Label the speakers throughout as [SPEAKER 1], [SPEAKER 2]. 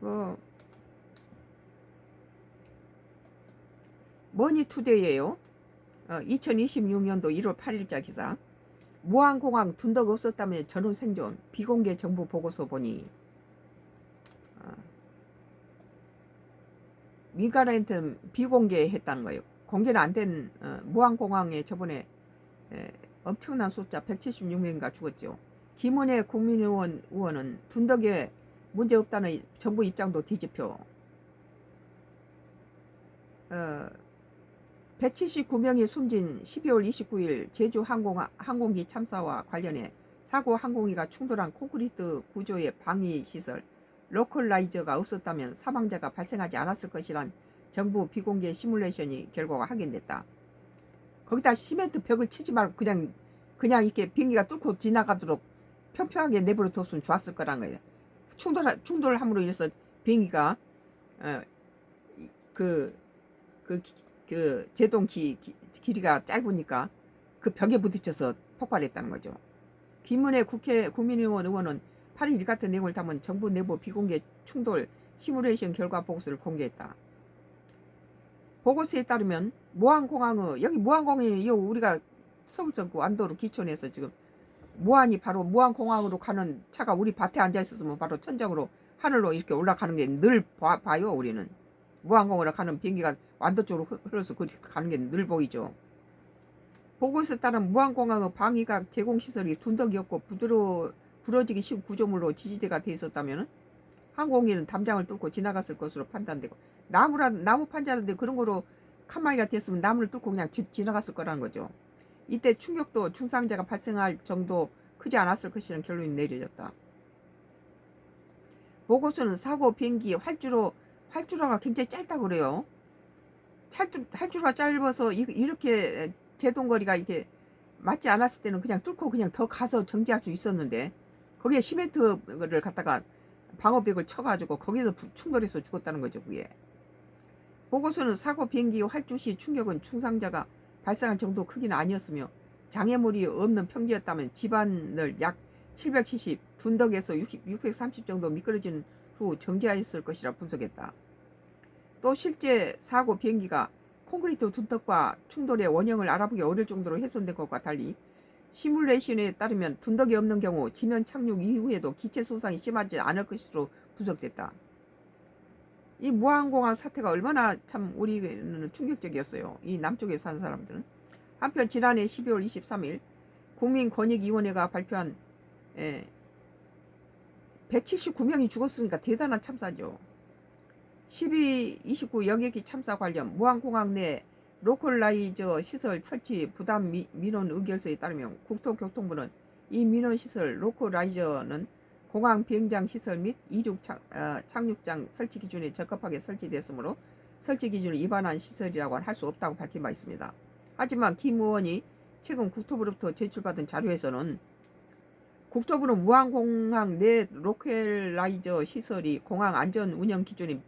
[SPEAKER 1] 어, 머니투데이예요. 2026년도 1월 8일자 기사. 무안공항 둔덕 없었다면 전후 생존. 비공개 정부 보고서 보니 민간한테는 비공개했다는 거예요. 공개는 안 된 무안공항에 저번에 엄청난 숫자 176명인가 죽었죠. 김은혜 국민의원은 둔덕에 문제 없다는 정부 입장도 뒤집혀 179명이 숨진 12월 29일 제주 항공기 참사와 관련해 사고 항공기가 충돌한 콘크리트 구조의 방위 시설 로컬라이저가 없었다면 사망자가 발생하지 않았을 것이란 정부 비공개 시뮬레이션이 결과가 확인됐다. 거기다 시멘트 벽을 치지 말고 그냥 이렇게 비행기가 뚫고 지나가도록 평평하게 내버려 뒀으면 좋았을 거란 거예요. 충돌함으로 인해서 비행기가 제동 길이가 짧으니까 그 벽에 부딪혀서 폭발했다는 거죠. 김은혜 국민의원은 8일 이 같은 내용을 담은 정부 내부 비공개 충돌 시뮬레이션 결과 보고서를 공개했다. 보고서에 따르면 여기 무안공항이 우리가 서울서 안도로 기촌에서 지금 무안이 바로 무안공항으로 가는 차가 우리 밭에 앉아 있었으면 바로 천장으로 하늘로 이렇게 올라가는 게 늘 봐요. 우리는 무안공항으로 가는 비행기가 완도 쪽으로 흘러서 가는 게 늘 보이죠. 보고서에 따른 무안공항의 방위각 제공시설이 둔덕이었고 부러지기 쉬운 구조물로 지지대가 돼 있었다면 항공기는 담장을 뚫고 지나갔을 것으로 판단되고 나무 판자인데 그런 거로 칸막이가 됐으면 나무를 뚫고 그냥 지나갔을 거라는 거죠. 이때 충격도 중상자가 발생할 정도 크지 않았을 것이라는 결론이 내려졌다. 보고서는 사고 비행기 활주로가 굉장히 짧다고 그래요. 활주로가 짧아서 이렇게 제동거리가 이렇게 맞지 않았을 때는 그냥 뚫고 그냥 더 가서 정지할 수 있었는데 거기에 시멘트를 갖다가 방어벽을 쳐가지고 거기서 충돌해서 죽었다는 거죠. 그게. 보고서는 사고 비행기 활주 시 충격은 중상자가 발생할 정도 크기는 아니었으며 장애물이 없는 평지였다면 집안을 약 770, 둔덕에서 630 정도 미끄러진 후 정지하였을 것이라 분석했다. 또 실제 사고 비행기가 콘크리트 둔덕과 충돌의 원형을 알아보기 어려울 정도로 훼손된 것과 달리 시뮬레이션에 따르면 둔덕이 없는 경우 지면 착륙 이후에도 기체 손상이 심하지 않을 것으로 분석됐다. 이 무안공항 사태가 얼마나 참 우리는 충격적이었어요. 이 남쪽에 사는 사람들은. 한편 지난해 12월 23일 국민권익위원회가 발표한 179명이 죽었으니까 대단한 참사죠. 12.29 영해기 참사 관련 무안공항 내 로컬라이저 시설 설치 부담 민원 의결서에 따르면 국토교통부는 이 민원 시설 로컬라이저는 공항 비행장 시설 및 이륙 착륙장 설치 기준에 적합하게 설치됐으므로 설치 기준을 위반한 시설이라고 할 수 없다고 밝힌 바 있습니다. 하지만 김 의원이 최근 국토부로부터 제출받은 자료에서는 국토부는 무안공항 내 로컬라이저 시설이 공항 안전 운영 기준에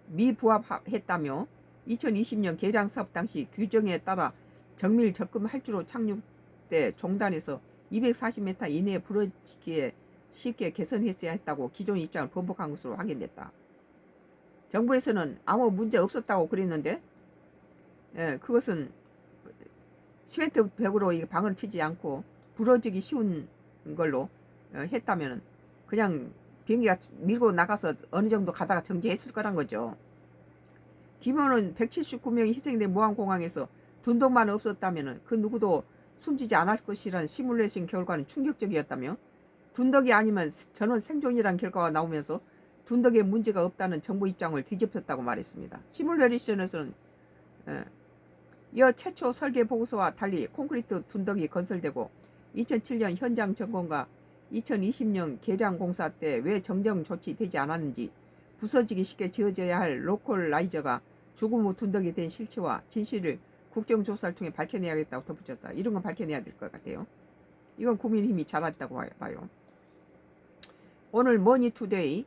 [SPEAKER 1] 미부합했다며 2020년 개량 사업 당시 규정에 따라 정밀 접근 할주로 착륙 때 종단에서 240m 이내에 부러지기에 쉽게 개선했어야 했다고 기존 입장을 번복한 것으로 확인됐다. 정부에서는 아무 문제 없었다고 그랬는데 그것은 시멘트 벽으로 방을 치지 않고 부러지기 쉬운 걸로 했다면 그냥 비행기가 밀고 나가서 어느 정도 가다가 정지했을 거란 거죠. 김 의원은 179명이 희생된 무안공항에서 둔덕만 없었다면 그 누구도 숨지지 않을 것이라는 시뮬레이션 결과는 충격적이었다며 둔덕이 아니면 전원 생존이라는 결과가 나오면서 둔덕에 문제가 없다는 정부 입장을 뒤집혔다고 말했습니다. 시뮬레이션에서는 최초 설계 보고서와 달리 콘크리트 둔덕이 건설되고 2007년 현장 점검과 2020년 개량 공사 때 왜 정정 조치되지 않았는지 부서지기 쉽게 지어져야 할 로컬라이저가 죽음 후 둔덕이 된 실체와 진실을 국정조사를 통해 밝혀내야겠다고 덧붙였다. 이런 건 밝혀내야 될 것 같아요. 이건 국민의힘이 잘했다고 봐요. 오늘 머니투데이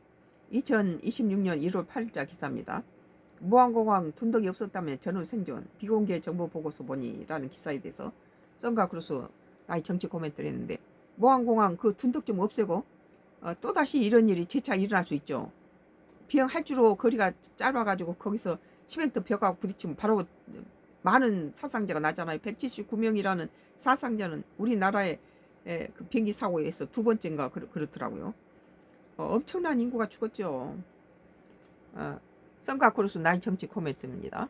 [SPEAKER 1] 2026년 1월 8일자 기사입니다. 무안공항 둔덕이 없었다면 전후 생존 비공개 정보 보고서 보니라는 기사에 대해서 썬가 크루스 나의 정치 코멘트를 했는데 무안공항 그 둔덕 좀 없애고 또다시 이런 일이 재차 일어날 수 있죠. 비행할 줄로 거리가 짧아가지고 거기서 시멘트 벽하고 부딪히면 바로 많은 사상자가 나잖아요. 179명이라는 사상자는 우리나라의 그 비행기 사고에서 두 번째인가 그렇더라고요. 엄청난 인구가 죽었죠. 썬가크루스 나이 정치 코멘트입니다.